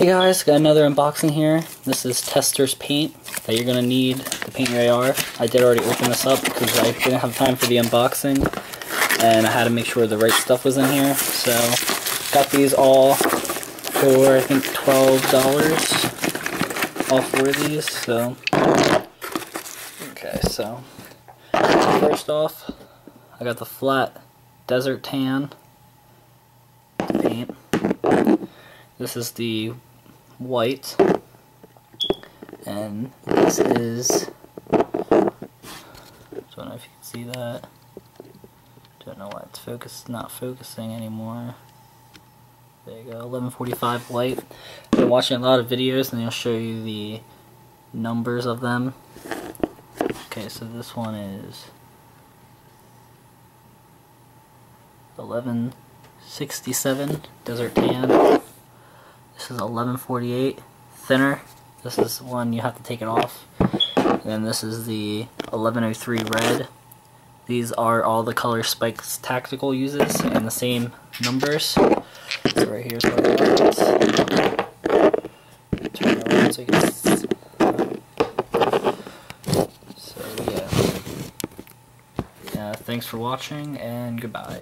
Hey guys, got another unboxing here. This is Testors paint that you're going to need to paint your AR. I did already open this up because I didn't have time for the unboxing and I had to make sure the right stuff was in here. So, got these all for I think $12, all four of these. So, okay, so first off, I got the flat desert tan paint. This is the white, and this is, don't know if you can see that, don't know why it's not focusing anymore. There you go, 1145 white. I've been watching a lot of videos and they'll show you the numbers of them. Okay, so this one is 1167 desert tan. This is 1148 thinner. This is the one you have to take it off. And then this is the 1103 red. These are all the color Spike's Tactical uses and the same numbers. So right here's where it is. Turn it around so you can see. So yeah. Thanks for watching and goodbye.